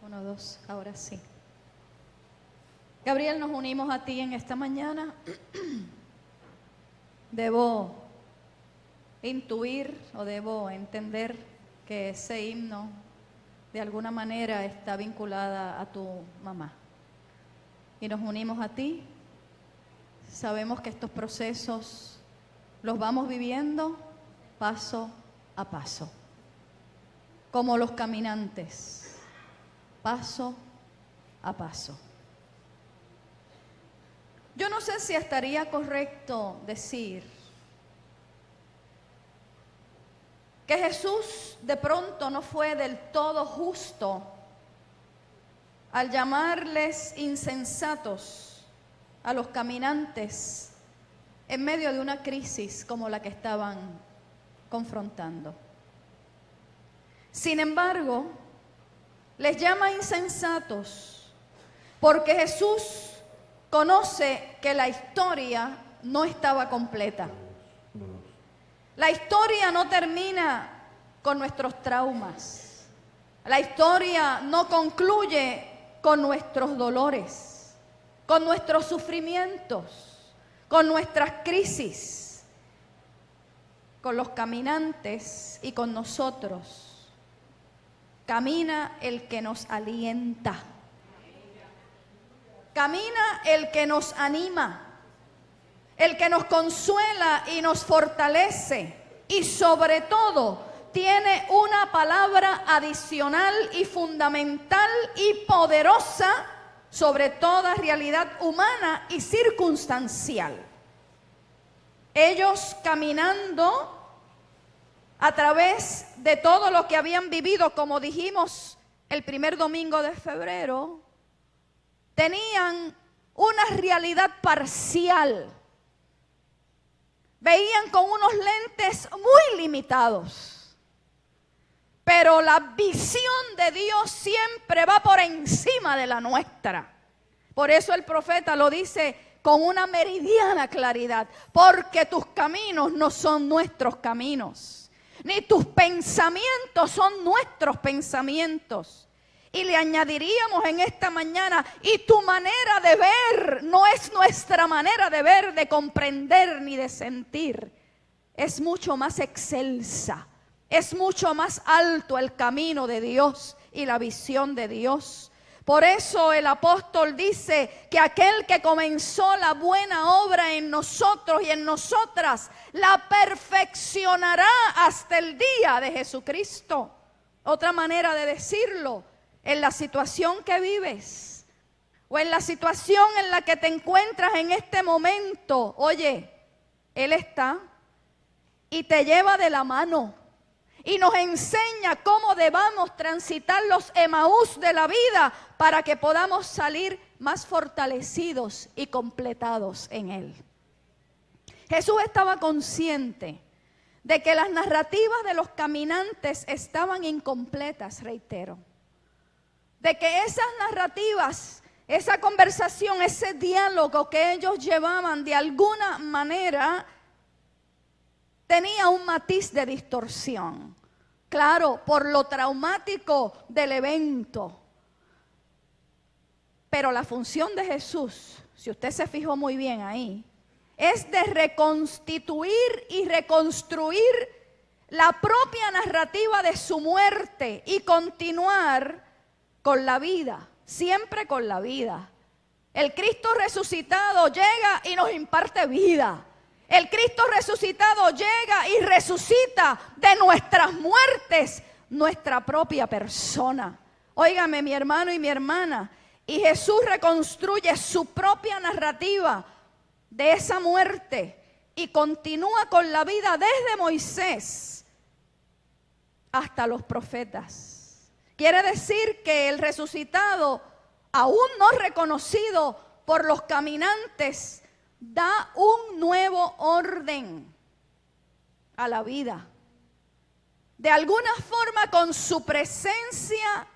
Uno, dos, ahora sí. Gabriel, nos unimos a ti en esta mañana. Debo intuir o debo entender que ese himno de alguna manera está vinculada a tu mamá. Y nos unimos a ti. Sabemos que estos procesos los vamos viviendo paso a paso, como los caminantes, paso a paso. Yo no sé si estaría correcto decir que Jesús de pronto no fue del todo justo al llamarles insensatos a los caminantes en medio de una crisis como la que estaban confrontando. Sin embargo, les llama insensatos porque Jesús conoce que la historia no estaba completa. La historia no termina con nuestros traumas. La historia no concluye con nuestros dolores, con nuestros sufrimientos, con nuestras crisis, con los caminantes y con nosotros. Camina el que nos alienta. Camina el que nos anima, el que nos consuela y nos fortalece, y sobre todo tiene una palabra adicional y fundamental y poderosa sobre toda realidad humana y circunstancial. Ellos caminando a través de todo lo que habían vivido, como dijimos el primer domingo de febrero, tenían una realidad parcial. Veían con unos lentes muy limitados. Pero la visión de Dios siempre va por encima de la nuestra. Por eso el profeta lo dice con una meridiana claridad. Porque tus caminos no son nuestros caminos, ni tus pensamientos son nuestros pensamientos. Y le añadiríamos en esta mañana, y tu manera de ver no es nuestra manera de ver, de comprender ni de sentir. Es mucho más excelsa, es mucho más alto el camino de Dios y la visión de Dios. Por eso el apóstol dice que aquel que comenzó la buena obra en nosotros y en nosotras, la perfeccionará hasta el día de Jesucristo. Otra manera de decirlo, en la situación que vives o en la situación en la que te encuentras en este momento, oye, Él está y te lleva de la mano y nos enseña cómo debamos transitar los Emaús de la vida para que podamos salir más fortalecidos y completados en Él. Jesús estaba consciente de que las narrativas de los caminantes estaban incompletas, reitero. De que esas narrativas, esa conversación, ese diálogo que ellos llevaban de alguna manera tenía un matiz de distorsión. Claro, por lo traumático del evento. Pero la función de Jesús, si usted se fijó muy bien ahí, es de reconstituir y reconstruir la propia narrativa de su muerte y continuar con la vida, siempre con la vida. El Cristo resucitado llega y nos imparte vida. El Cristo resucitado llega y resucita de nuestras muertes nuestra propia persona. Óigame, mi hermano y mi hermana, y Jesús reconstruye su propia narrativa de esa muerte y continúa con la vida desde Moisés hasta los profetas. Quiere decir que el resucitado, aún no reconocido por los caminantes, da un nuevo orden a la vida. De alguna forma, con su presencia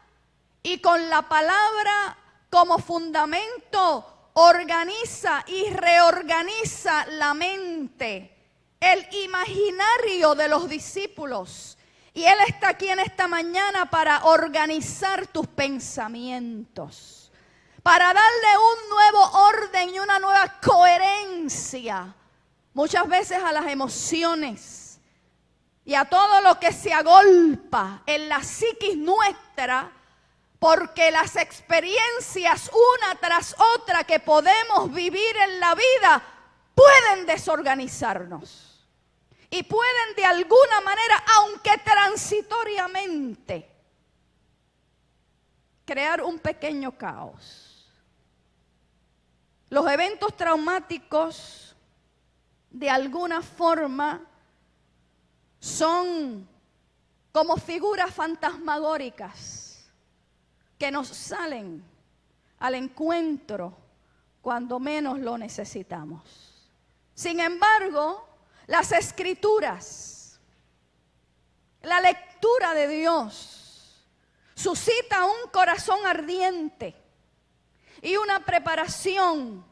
y con la palabra como fundamento, organiza y reorganiza la mente, el imaginario de los discípulos. Y Él está aquí en esta mañana para organizar tus pensamientos, para darle un nuevo orden y una nueva coherencia, muchas veces a las emociones y a todo lo que se agolpa en la psiquis nuestra, porque las experiencias una tras otra que podemos vivir en la vida pueden desorganizarnos. Y pueden de alguna manera, aunque transitoriamente, crear un pequeño caos. Los eventos traumáticos, de alguna forma, son como figuras fantasmagóricas que nos salen al encuentro cuando menos lo necesitamos. Sin embargo, las Escrituras, la lectura de Dios, suscita un corazón ardiente y una preparación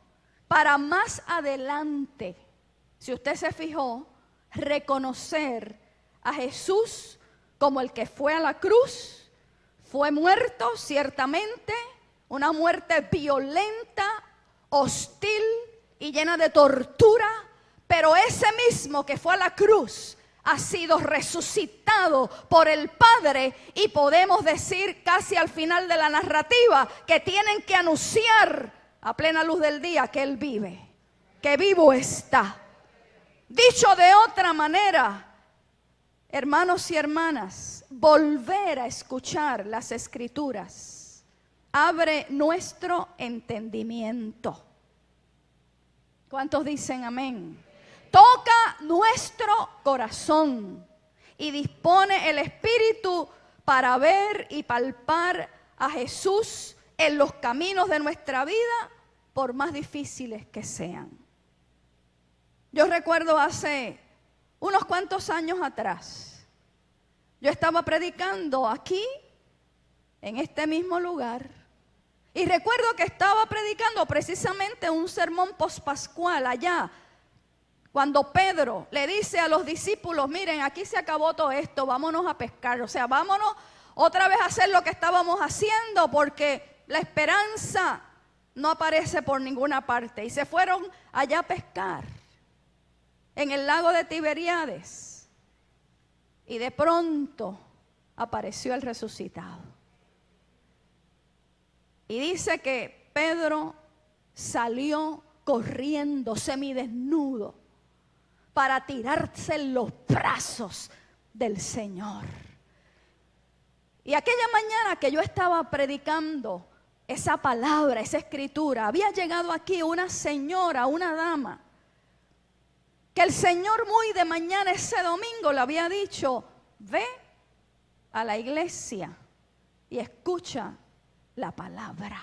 para más adelante, si usted se fijó, reconocer a Jesús como el que fue a la cruz, fue muerto ciertamente, una muerte violenta, hostil y llena de tortura, pero ese mismo que fue a la cruz ha sido resucitado por el Padre, y podemos decir casi al final de la narrativa que tienen que anunciar a plena luz del día que Él vive, que vivo está. Dicho de otra manera, hermanos y hermanas, volver a escuchar las Escrituras abre nuestro entendimiento. ¿Cuántos dicen amén? Toca nuestro corazón y dispone el Espíritu para ver y palpar a Jesús en los caminos de nuestra vida, por más difíciles que sean. Yo recuerdo hace unos cuantos años atrás, yo estaba predicando aquí, en este mismo lugar, y recuerdo que estaba predicando precisamente un sermón pospascual allá, cuando Pedro le dice a los discípulos, miren, aquí se acabó todo esto, vámonos a pescar. O sea, vámonos otra vez a hacer lo que estábamos haciendo, porque la esperanza no aparece por ninguna parte. Y se fueron allá a pescar en el lago de Tiberíades. Y de pronto apareció el resucitado. Y dice que Pedro salió corriendo semidesnudo para tirarse en los brazos del Señor. Y aquella mañana que yo estaba predicando esa palabra, esa escritura, había llegado aquí una señora, una dama, que el Señor muy de mañana ese domingo le había dicho, ve a la iglesia y escucha la palabra.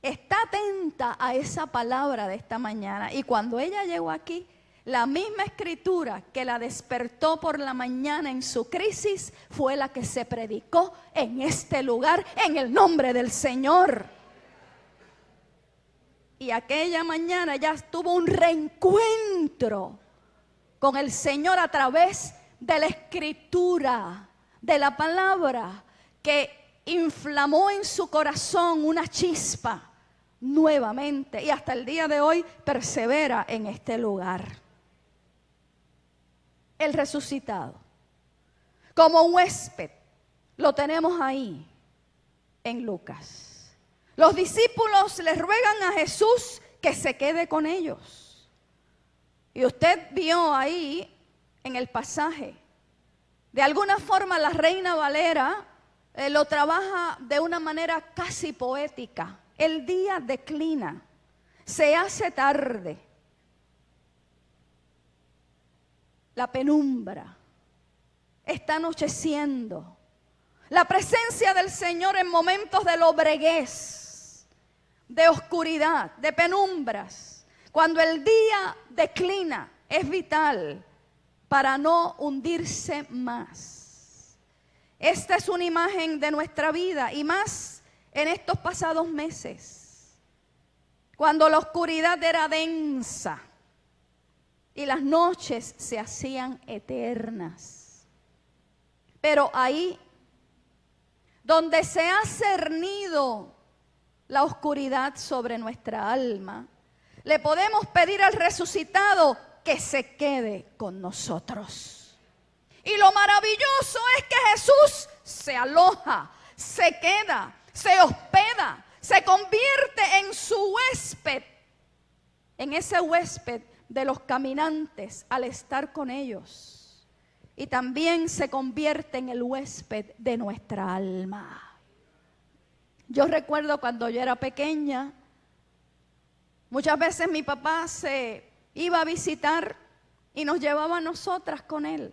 Está atenta a esa palabra de esta mañana. Y cuando ella llegó aquí, la misma escritura que la despertó por la mañana en su crisis fue la que se predicó en este lugar en el nombre del Señor. Y aquella mañana ya tuvo un reencuentro con el Señor a través de la escritura, de la palabra, que inflamó en su corazón una chispa nuevamente, y hasta el día de hoy persevera en este lugar. El resucitado, como huésped, lo tenemos ahí en Lucas. Los discípulos le ruegan a Jesús que se quede con ellos. Y usted vio ahí en el pasaje, de alguna forma la Reina Valera lo trabaja de una manera casi poética. El día declina, se hace tarde. La penumbra está anocheciendo. La presencia del Señor en momentos de lobreguez, de oscuridad, de penumbras, cuando el día declina, es vital para no hundirse más. Esta es una imagen de nuestra vida, y más en estos pasados meses, cuando la oscuridad era densa y las noches se hacían eternas. Pero ahí, donde se ha cernido la oscuridad sobre nuestra alma, le podemos pedir al resucitado que se quede con nosotros. Y lo maravilloso es que Jesús se aloja, se queda, se hospeda, se convierte en su huésped, en ese huésped de los caminantes al estar con ellos. Y también se convierte en el huésped de nuestra alma. Yo recuerdo cuando yo era pequeña, muchas veces mi papá se iba a visitar y nos llevaba a nosotras con él.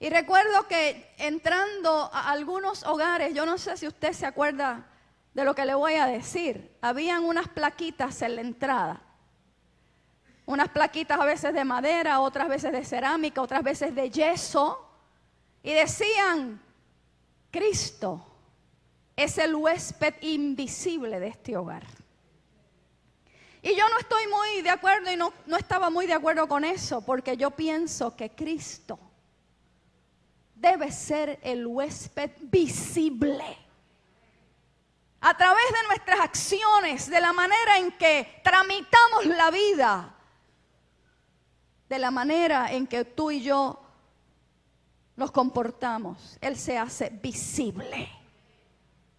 Y recuerdo que entrando a algunos hogares, yo no sé si usted se acuerda de lo que le voy a decir, habían unas plaquitas en la entrada. Unas plaquitas a veces de madera, otras veces de cerámica, otras veces de yeso. Y decían, Cristo es el huésped invisible de este hogar. Y yo no estoy muy de acuerdo y no estaba muy de acuerdo con eso, porque yo pienso que Cristo debe ser el huésped visible. A través de nuestras acciones, de la manera en que tramitamos la vida, de la manera en que tú y yo nos comportamos, Él se hace visible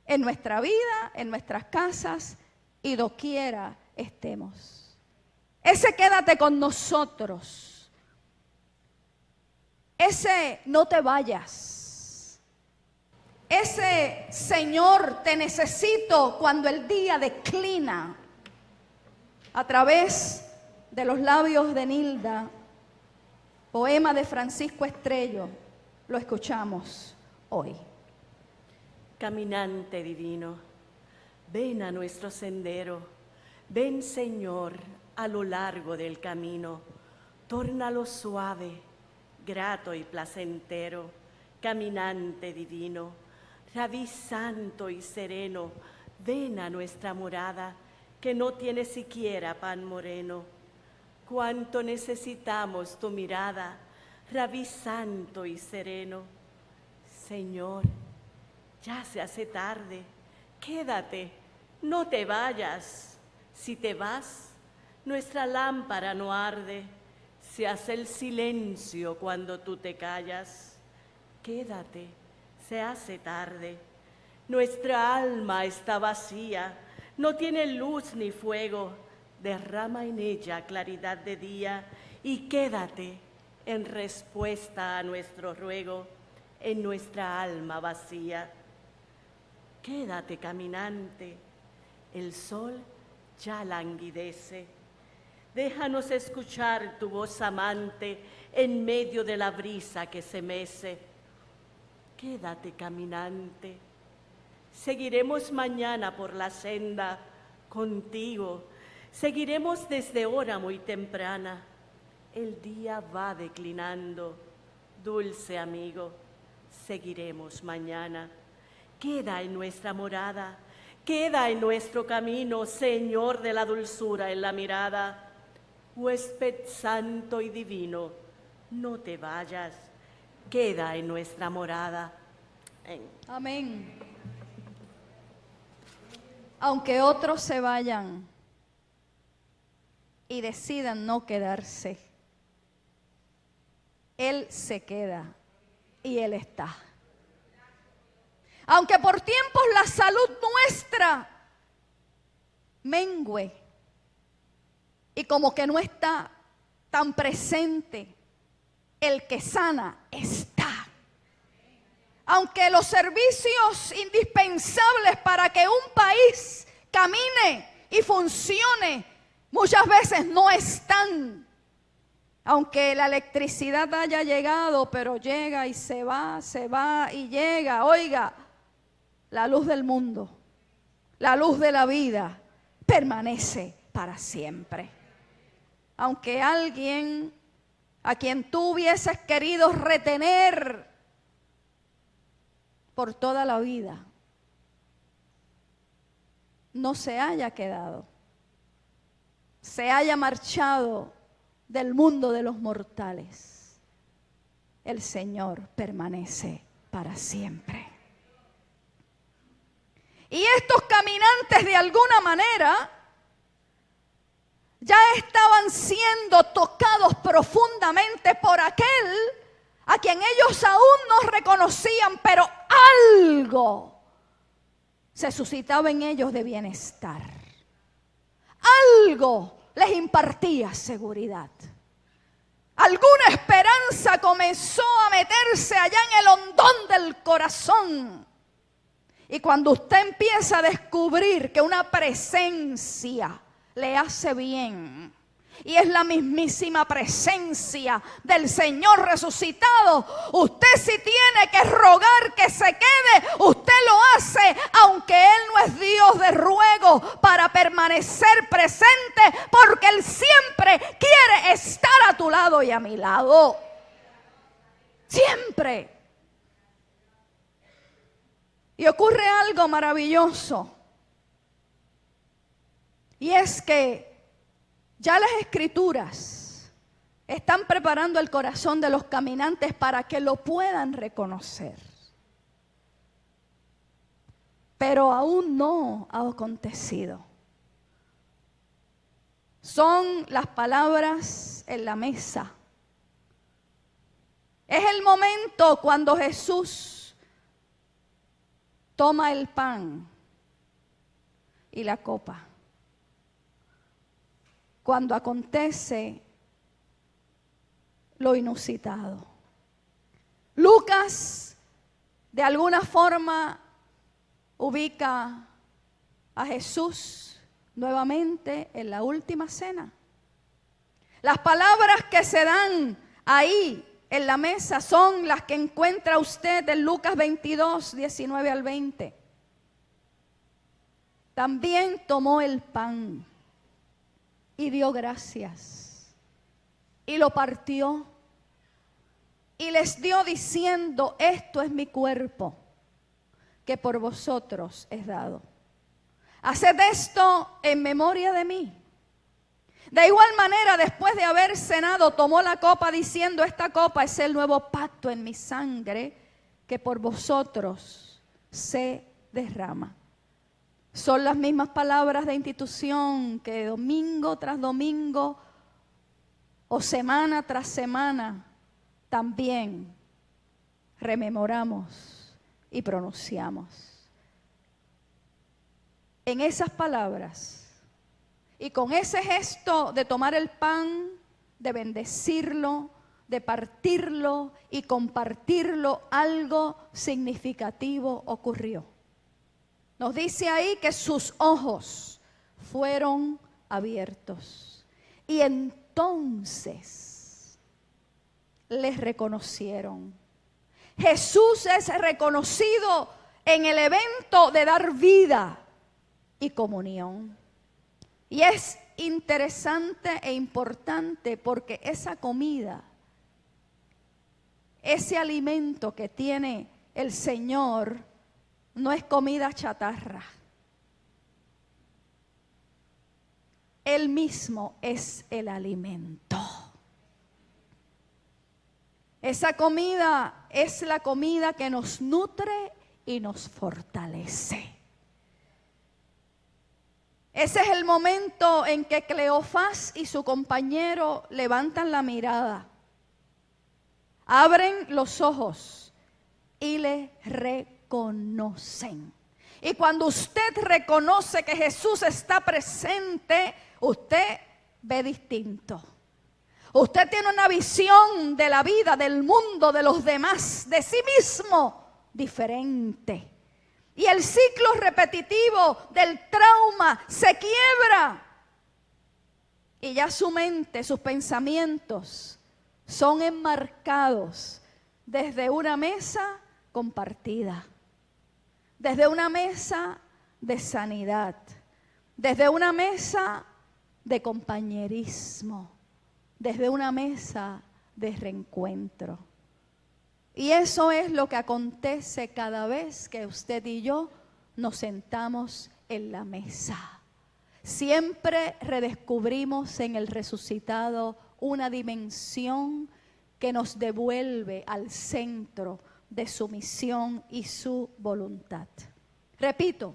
en nuestra vida, en nuestras casas y doquiera estemos. Ese quédate con nosotros. Ese no te vayas. Ese Señor, te necesito cuando el día declina. A través de los labios de Nilda, poema de Francisco Estrello, lo escuchamos hoy. Caminante divino, ven a nuestro sendero, ven Señor a lo largo del camino, tórnalo suave, grato y placentero, caminante divino, Rabí santo y sereno, ven a nuestra morada, que no tiene siquiera pan moreno. Cuánto necesitamos tu mirada, Rabí santo y sereno. Señor, ya se hace tarde, quédate, no te vayas. Si te vas, nuestra lámpara no arde, se hace el silencio cuando tú te callas. Quédate, se hace tarde, nuestra alma está vacía, no tiene luz ni fuego, derrama en ella claridad de día y quédate en respuesta a nuestro ruego en nuestra alma vacía. Quédate caminante, el sol ya languidece. Déjanos escuchar tu voz amante en medio de la brisa que se mece. Quédate caminante, seguiremos mañana por la senda contigo, seguiremos desde hora muy temprana. El día va declinando, dulce amigo, seguiremos mañana. Queda en nuestra morada, queda en nuestro camino, Señor de la dulzura en la mirada. Huésped santo y divino, no te vayas, queda en nuestra morada. Amén. Aunque otros se vayan y decidan no quedarse, Él se queda y Él está. Aunque por tiempos la salud nuestra mengüe y como que no está tan presente, el que sana está. Aunque los servicios indispensables para que un país camine y funcione muchas veces no están. Aunque la electricidad haya llegado, pero llega y se va y llega. Oiga, la luz del mundo, la luz de la vida permanece para siempre. Aunque alguien a quien tú hubieses querido retener por toda la vida no se haya quedado, se haya marchado del mundo de los mortales, el Señor permanece para siempre. Y estos caminantes de alguna manera ya estaban siendo tocados profundamente por aquel a quien ellos aún no reconocían, pero algo se suscitaba en ellos de bienestar. Algo les impartía seguridad. Alguna esperanza comenzó a meterse allá en el hondón del corazón. Y cuando usted empieza a descubrir que una presencia le hace bien, y es la mismísima presencia del Señor resucitado, usted si tiene que rogar que se quede, usted lo hace, aunque Él no es Dios de ruego, para permanecer presente, porque Él siempre quiere estar a tu lado y a mi lado. Siempre. Y ocurre algo maravilloso, y es que ya las Escrituras están preparando el corazón de los caminantes para que lo puedan reconocer. Pero aún no ha acontecido. Son las palabras en la mesa. Es el momento cuando Jesús toma el pan y la copa. Cuando acontece lo inusitado. Lucas de alguna forma ubica a Jesús nuevamente en la última cena. Las palabras que se dan ahí en la mesa son las que encuentra usted en Lucas 22, 19 al 20. También tomó el pan y dio gracias, y lo partió, y les dio diciendo: esto es mi cuerpo, que por vosotros es dado. Haced esto en memoria de mí. De igual manera, después de haber cenado, tomó la copa diciendo: esta copa es el nuevo pacto en mi sangre, que por vosotros se derrama. Son las mismas palabras de institución que domingo tras domingo o semana tras semana también rememoramos y pronunciamos. En esas palabras y con ese gesto de tomar el pan, de bendecirlo, de partirlo y compartirlo, algo significativo ocurrió. Nos dice ahí que sus ojos fueron abiertos y entonces les reconocieron. Jesús es reconocido en el evento de dar vida y comunión. Y es interesante e importante porque esa comida, ese alimento que tiene el Señor, no es comida chatarra. Él mismo es el alimento. Esa comida es la comida que nos nutre y nos fortalece. Ese es el momento en que Cleofás y su compañero levantan la mirada, abren los ojos y le reconocen. Y cuando usted reconoce que Jesús está presente, usted ve distinto. Usted tiene una visión de la vida, del mundo, de los demás, de sí mismo, diferente. Y el ciclo repetitivo del trauma se quiebra. Y ya su mente, sus pensamientos son enmarcados desde una mesa compartida, desde una mesa de sanidad, desde una mesa de compañerismo, desde una mesa de reencuentro. Y eso es lo que acontece cada vez que usted y yo nos sentamos en la mesa. Siempre redescubrimos en el resucitado una dimensión que nos devuelve al centro de su misión y su voluntad. Repito,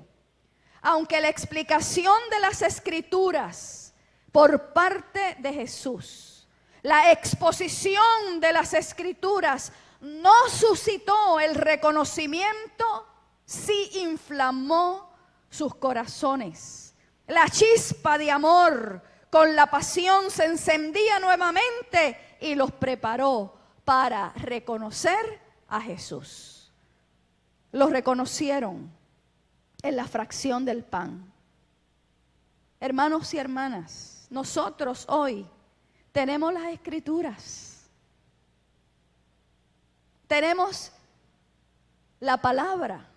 aunque la explicación de las Escrituras por parte de Jesús, la exposición de las Escrituras no suscitó el reconocimiento, sí inflamó sus corazones. La chispa de amor con la pasión se encendía nuevamente y los preparó para reconocer a Jesús. Los reconocieron en la fracción del pan. Hermanos y hermanas, nosotros hoy tenemos las Escrituras. Tenemos la palabra.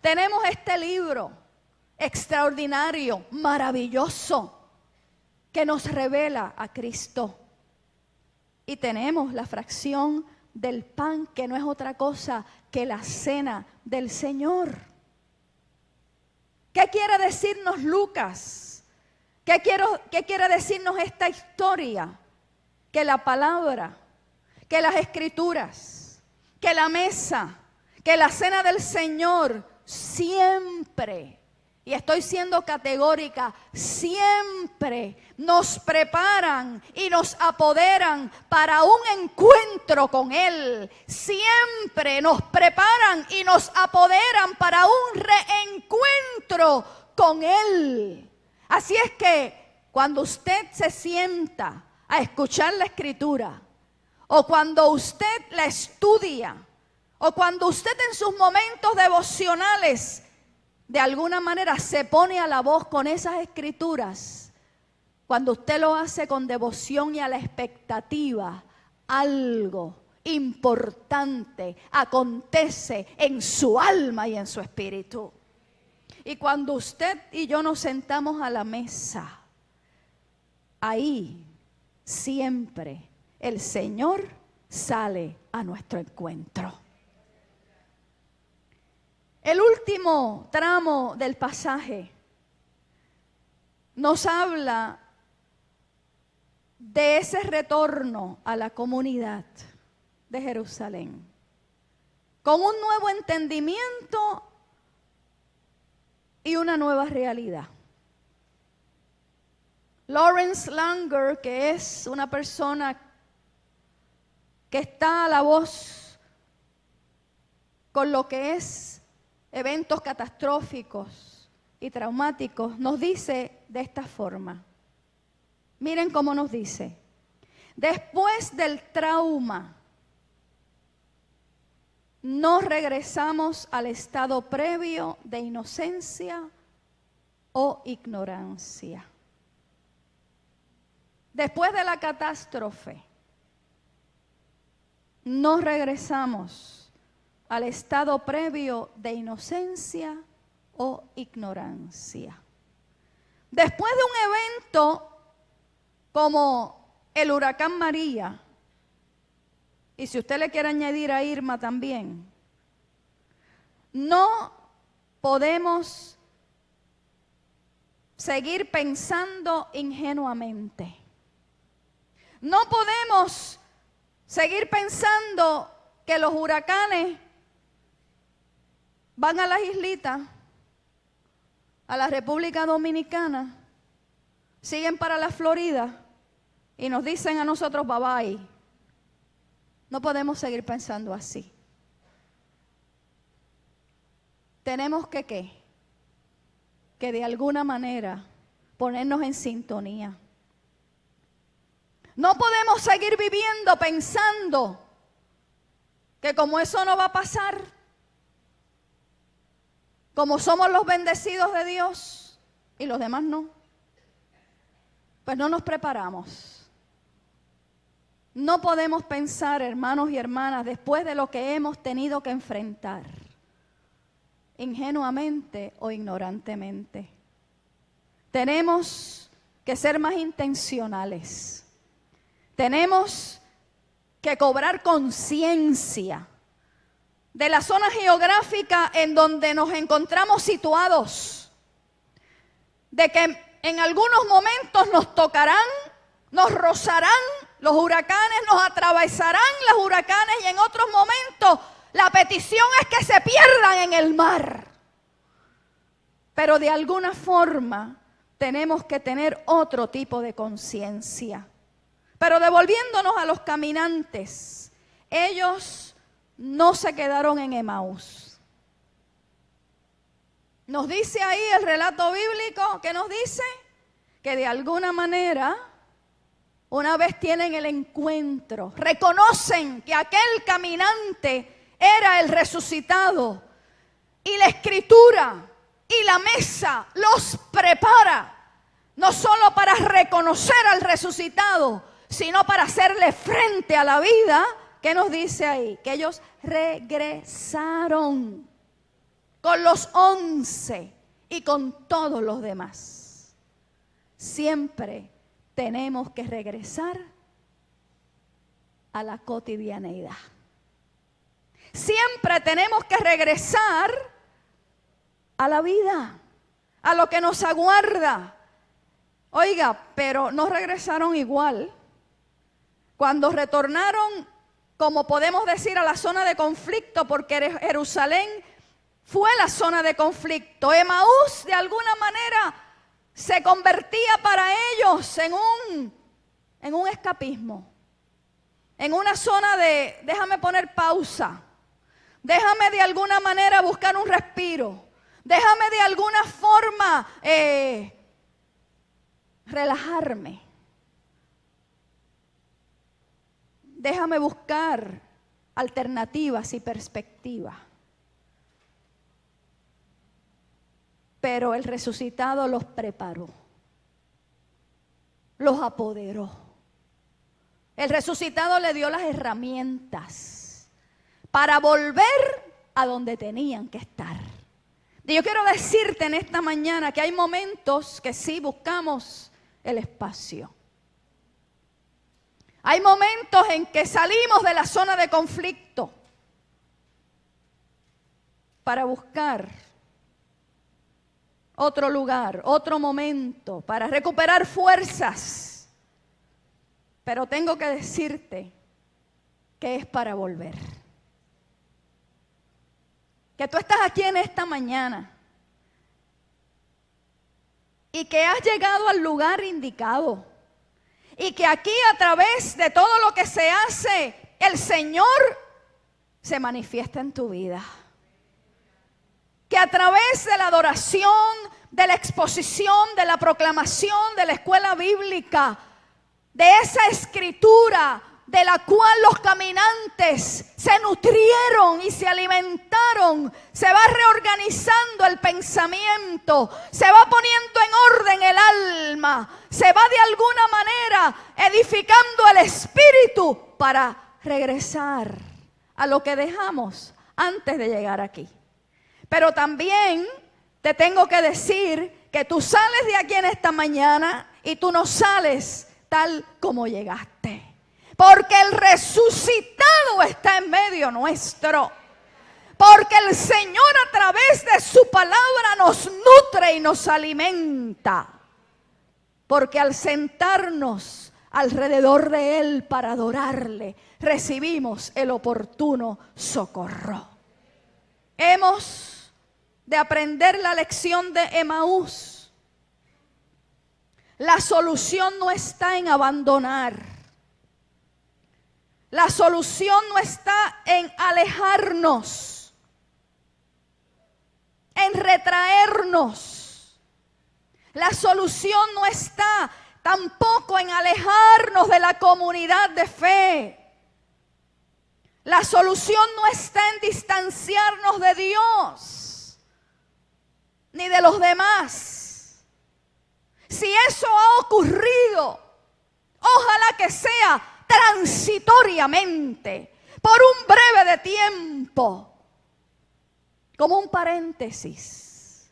Tenemos este libro extraordinario, maravilloso, que nos revela a Cristo. Y tenemos la fracción del pan, que no es otra cosa que la cena del Señor. ¿Qué quiere decirnos Lucas? ¿Qué quiere decirnos esta historia? Que la palabra, que las Escrituras, que la mesa, que la cena del Señor siempre, y estoy siendo categórica, siempre nos preparan y nos apoderan para un encuentro con Él. Siempre nos preparan y nos apoderan para un reencuentro con Él. Así es que cuando usted se sienta a escuchar la Escritura, o cuando usted la estudia, o cuando usted en sus momentos devocionales de alguna manera se pone a la voz con esas Escrituras, cuando usted lo hace con devoción y a la expectativa, algo importante acontece en su alma y en su espíritu. Y cuando usted y yo nos sentamos a la mesa, ahí siempre el Señor sale a nuestro encuentro. El último tramo del pasaje nos habla de ese retorno a la comunidad de Jerusalén, con un nuevo entendimiento y una nueva realidad. Lawrence Langer, que es una persona que está a la voz con lo que es eventos catastróficos y traumáticos, nos dice de esta forma. Miren cómo nos dice: después del trauma, no regresamos al estado previo de inocencia o ignorancia. Después de la catástrofe, no regresamos al estado previo de inocencia o ignorancia. Después de un evento como el huracán María, y si usted le quiere añadir a Irma también, no podemos seguir pensando ingenuamente. No podemos seguir pensando que los huracanes van a las islitas, a la República Dominicana, siguen para la Florida y nos dicen a nosotros bye bye. No podemos seguir pensando así. Tenemos que ¿qué? Que de alguna manera ponernos en sintonía. No podemos seguir viviendo pensando que como eso no va a pasar, como somos los bendecidos de Dios y los demás no, pues no nos preparamos. No podemos pensar, hermanos y hermanas, después de lo que hemos tenido que enfrentar, ingenuamente o ignorantemente. Tenemos que ser más intencionales. Tenemos que cobrar conciencia de la zona geográfica en donde nos encontramos situados, de que en algunos momentos nos tocarán, nos rozarán Los huracanes nos atravesarán, los huracanes, y en otros momentos la petición es que se pierdan en el mar. Pero de alguna forma tenemos que tener otro tipo de conciencia. Pero devolviéndonos a los caminantes, ellos no se quedaron en Emaús. Nos dice ahí el relato bíblico, ¿qué nos dice? Que de alguna manera, una vez tienen el encuentro, reconocen que aquel caminante era el resucitado, y la Escritura y la mesa los prepara, no solo para reconocer al resucitado, sino para hacerle frente a la vida. ¿Qué nos dice ahí? Que ellos regresaron con los 11 y con todos los demás. Siempre tenemos que regresar a la cotidianeidad. Siempre tenemos que regresar a la vida, a lo que nos aguarda. Oiga, pero no regresaron igual. Cuando retornaron, como podemos decir, a la zona de conflicto, porque Jerusalén fue la zona de conflicto. Emaús, de alguna manera, se convertía para ellos en un escapismo, en una zona de, déjame poner pausa, déjame de alguna manera buscar un respiro, déjame de alguna forma relajarme, déjame buscar alternativas y perspectivas. Pero el resucitado los preparó, los apoderó. El resucitado le dio las herramientas para volver a donde tenían que estar. Y yo quiero decirte en esta mañana que hay momentos que sí buscamos el espacio. Hay momentos en que salimos de la zona de conflicto para buscar otro lugar, otro momento, para recuperar fuerzas. Pero tengo que decirte que es para volver. Que tú estás aquí en esta mañana y que has llegado al lugar indicado. Y que aquí, a través de todo lo que se hace, el Señor se manifiesta en tu vida. Que a través de la adoración, de la exposición, de la proclamación, de la escuela bíblica, de esa escritura de la cual los caminantes se nutrieron y se alimentaron, se va reorganizando el pensamiento, se va poniendo en orden el alma, se va de alguna manera edificando el espíritu para regresar a lo que dejamos antes de llegar aquí. Pero también te tengo que decir que tú sales de aquí en esta mañana y tú no sales tal como llegaste. Porque el resucitado está en medio nuestro. Porque el Señor a través de su palabra nos nutre y nos alimenta. Porque al sentarnos alrededor de Él para adorarle, recibimos el oportuno socorro. Hemos de aprender la lección de Emaús. La solución no está en abandonar. La solución no está en alejarnos, en retraernos. La solución no está tampoco en alejarnos de la comunidad de fe. La solución no está en distanciarnos de Dios, ni de los demás. Si eso ha ocurrido, ojalá que sea transitoriamente, por un breve de tiempo, como un paréntesis.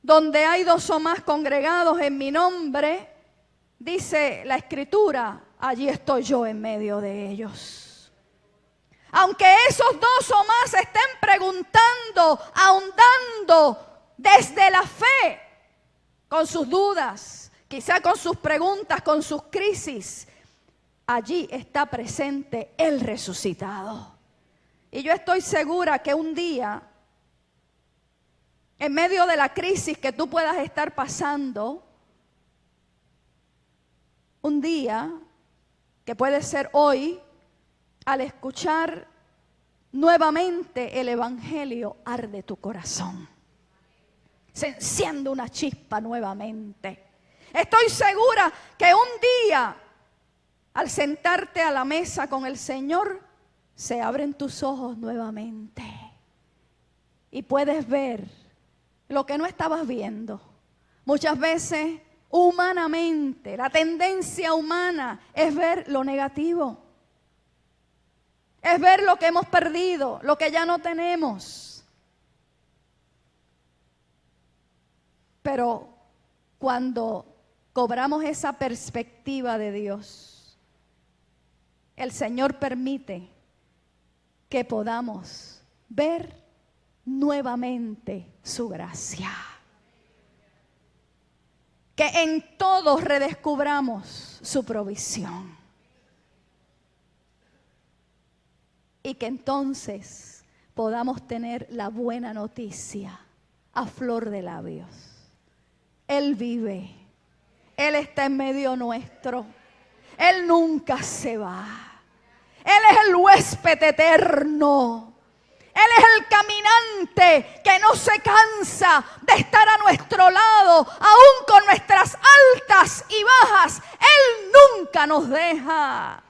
Donde hay 2 o más congregados en mi nombre, dice la Escritura, allí estoy yo en medio de ellos. Aunque esos 2 o más estén preguntando, ahondando desde la fe, con sus dudas, quizá con sus preguntas, con sus crisis, allí está presente el resucitado. Y yo estoy segura que un día, en medio de la crisis que tú puedas estar pasando, un día, que puede ser hoy, al escuchar nuevamente el Evangelio, arde tu corazón. Se enciende una chispa nuevamente. Estoy segura que un día, al sentarte a la mesa con el Señor, se abren tus ojos nuevamente. Y puedes ver lo que no estabas viendo. Muchas veces, humanamente, la tendencia humana es ver lo negativo. Es ver lo que hemos perdido, lo que ya no tenemos. Pero cuando cobramos esa perspectiva de Dios, el Señor permite que podamos ver nuevamente su gracia. Que en todos redescubramos su provisión. Y que entonces podamos tener la buena noticia a flor de labios. Él vive. Él está en medio nuestro. Él nunca se va. Él es el huésped eterno. Él es el caminante que no se cansa de estar a nuestro lado, aún con nuestras altas y bajas. Él nunca nos deja.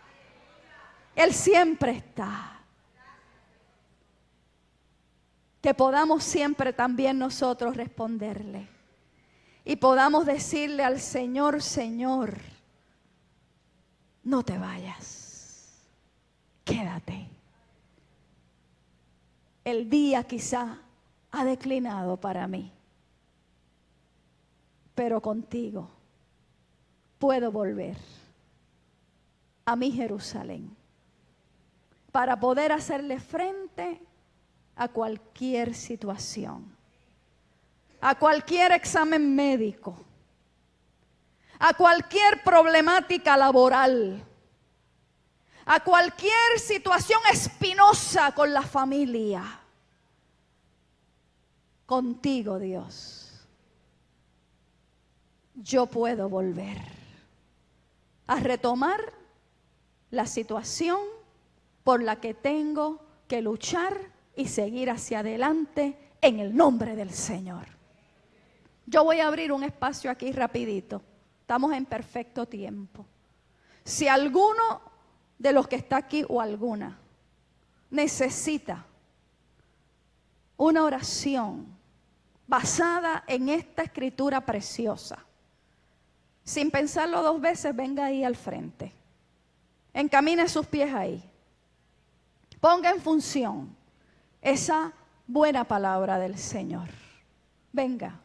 Él siempre está. Que podamos siempre también nosotros responderle. Y podamos decirle al Señor, Señor, no te vayas, quédate. El día quizá ha declinado para mí, pero contigo puedo volver a mi Jerusalén para poder hacerle frente a cualquier situación, a cualquier examen médico, a cualquier problemática laboral, a cualquier situación espinosa con la familia. Contigo, Dios, yo puedo volver a retomar la situación por la que tengo que luchar y seguir hacia adelante en el nombre del Señor. Yo voy a abrir un espacio aquí rapidito. Estamos en perfecto tiempo. Si alguno de los que está aquí o alguna necesita una oración basada en esta escritura preciosa, sin pensarlo dos veces, venga ahí al frente. Encamine sus pies ahí. Ponga en función esa buena palabra del Señor. Venga,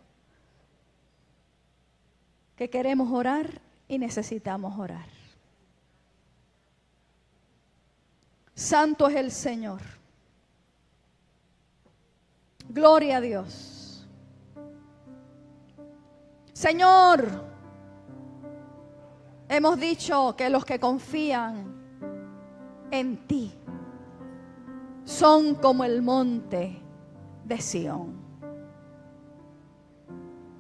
que queremos orar y necesitamos orar. Santo es el Señor. Gloria a Dios. Señor, hemos dicho que los que confían en ti son como el monte de Sión.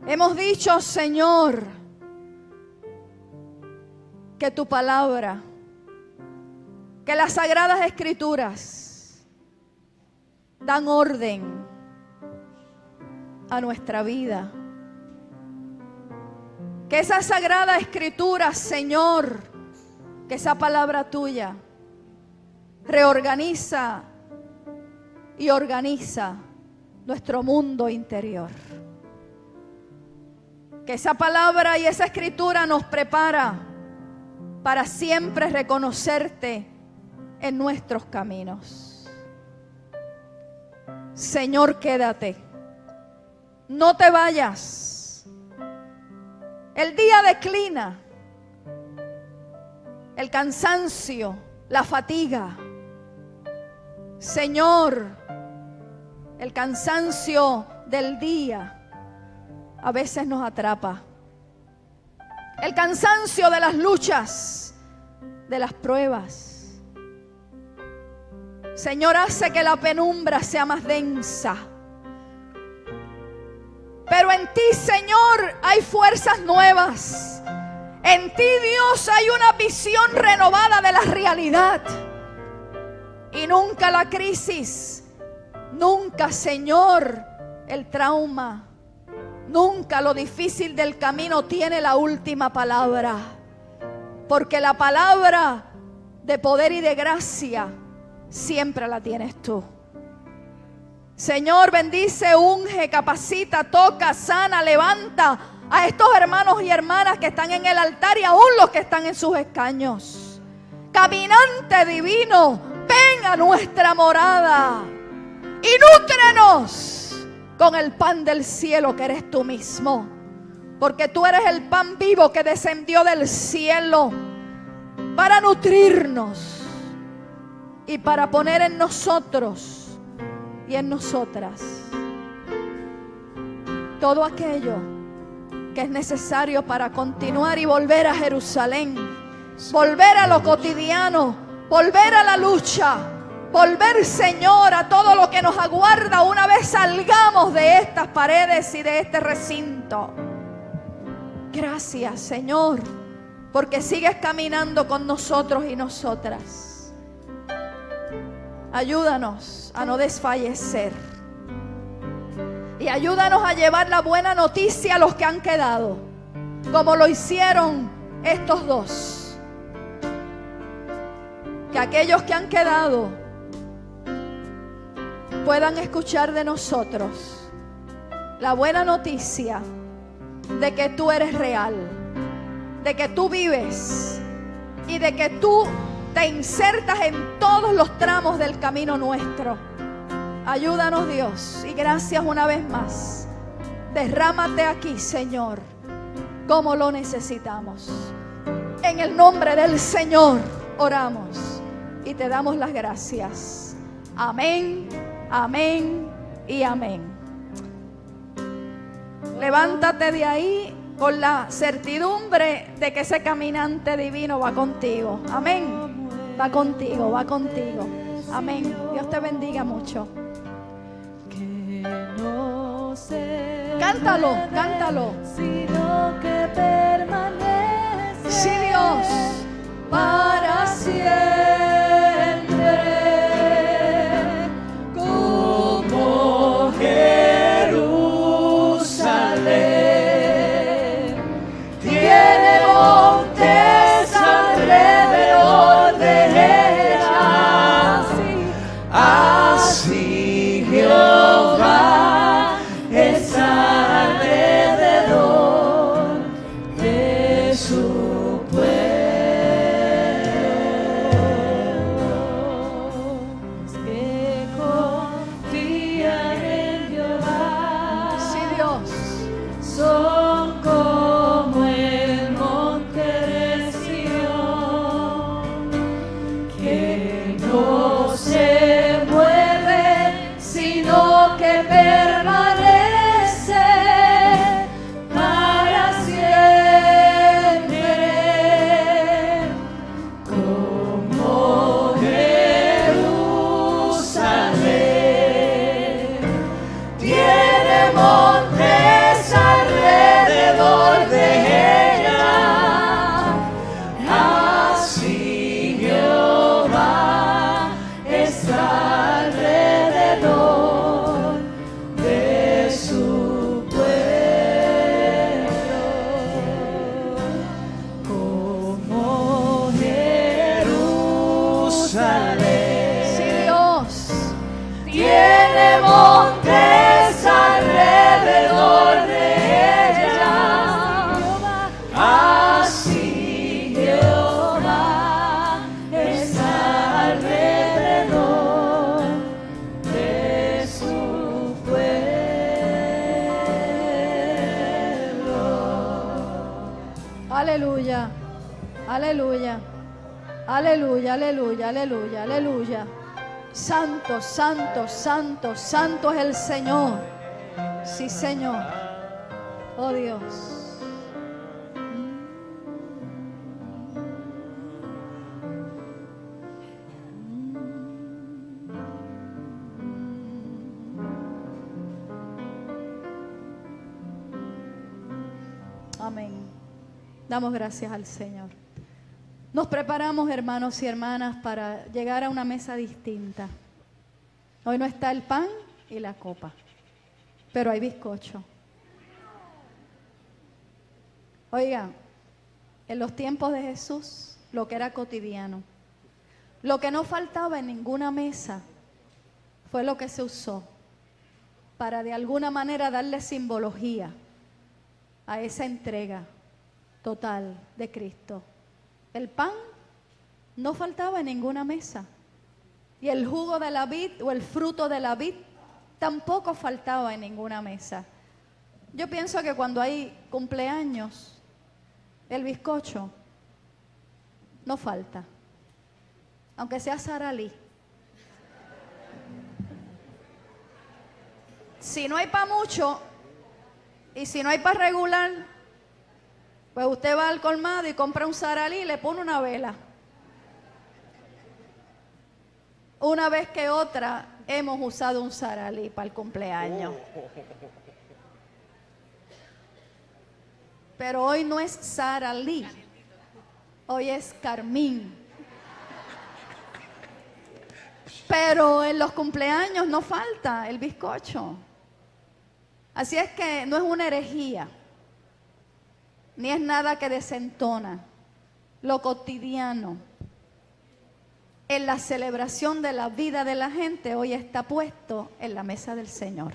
Hemos dicho, Señor, que tu palabra, que las sagradas escrituras dan orden a nuestra vida. Que esa sagrada escritura, Señor, que esa palabra tuya reorganiza y organiza nuestro mundo interior. Que esa palabra y esa escritura nos prepara para siempre reconocerte en nuestros caminos. Señor, quédate. No te vayas. El día declina. El cansancio, la fatiga. Señor, el cansancio del día a veces nos atrapa. el cansancio de las luchas, de las pruebas. Señor, hace que la penumbra sea más densa. Pero en ti, Señor, hay fuerzas nuevas. En ti, Dios, hay una visión renovada de la realidad. Y nunca la crisis, nunca, Señor, el trauma, nunca lo difícil del camino tiene la última palabra. Porque la palabra de poder y de gracia siempre la tienes tú. Señor, bendice, unge, capacita, toca, sana, levanta a estos hermanos y hermanas que están en el altar y aún los que están en sus escaños. Caminante divino, ven a nuestra morada y nútrenos con el pan del cielo que eres tú mismo. Porque tú eres el pan vivo que descendió del cielo para nutrirnos y para poner en nosotros y en nosotras todo aquello que es necesario para continuar y volver a Jerusalén, volver a lo cotidiano, volver a la lucha, volver, Señor, a todo lo que nos aguarda una vez salgamos de estas paredes y de este recinto. Gracias, Señor, porque sigues caminando con nosotros y nosotras. Ayúdanos a no desfallecer. Y ayúdanos a llevar la buena noticia a los que han quedado, como lo hicieron estos dos. Que aquellos que han quedado puedan escuchar de nosotros la buena noticia de que tú eres real, de que tú vives y de que tú te insertas en todos los tramos del camino nuestro. Ayúdanos, Dios, y gracias una vez más. Derrámate aquí, Señor, como lo necesitamos. En el nombre del Señor oramos y te damos las gracias. Amén, amén y amén. Levántate de ahí con la certidumbre de que ese caminante divino va contigo. Amén. Va contigo, va contigo. Amén. Dios te bendiga mucho. Cántalo, cántalo. Sino que permanece. Sí, Dios, Para siempre. Como Jerusalén tiene montes alrededor de ella, así Jehová es alrededor de su pueblo. Los que confían en Jehová, sí, Dios. son como el monte de Sión, que no se mueve, sino que permanece para siempre. Como Jerusalén tiene montes alrededor de ella, así Jehová está alrededor de su pueblo. Como Jerusalén Sí, Dios. tiene montes alrededor de ella, así Jehová está alrededor de su pueblo. Aleluya, aleluya, aleluya, aleluya, aleluya, aleluya. Santo, santo, santo, santo es el Señor. Sí, Señor. Oh Dios. Amén. Damos gracias al Señor. Nos preparamos, hermanos y hermanas, para llegar a una mesa distinta. Hoy no está el pan y la copa, pero hay bizcocho. Oigan, en los tiempos de Jesús, lo que era cotidiano, lo que no faltaba en ninguna mesa, fue lo que se usó para de alguna manera darle simbología a esa entrega total de Cristo. El pan no faltaba en ninguna mesa, y el jugo de la vid o el fruto de la vid tampoco faltaba en ninguna mesa. Yo pienso que cuando hay cumpleaños, el bizcocho no falta, aunque sea saralí. Si no hay para mucho y si no hay para regular, pues usted va al colmado y compra un saralí y le pone una vela. Una vez que otra hemos usado un saralí para el cumpleaños. Pero hoy no es saralí, hoy es carmín. Pero en los cumpleaños no falta el bizcocho. Así es que no es una herejía, ni es nada que desentona. Lo cotidiano en la celebración de la vida de la gente hoy está puesto en la mesa del Señor.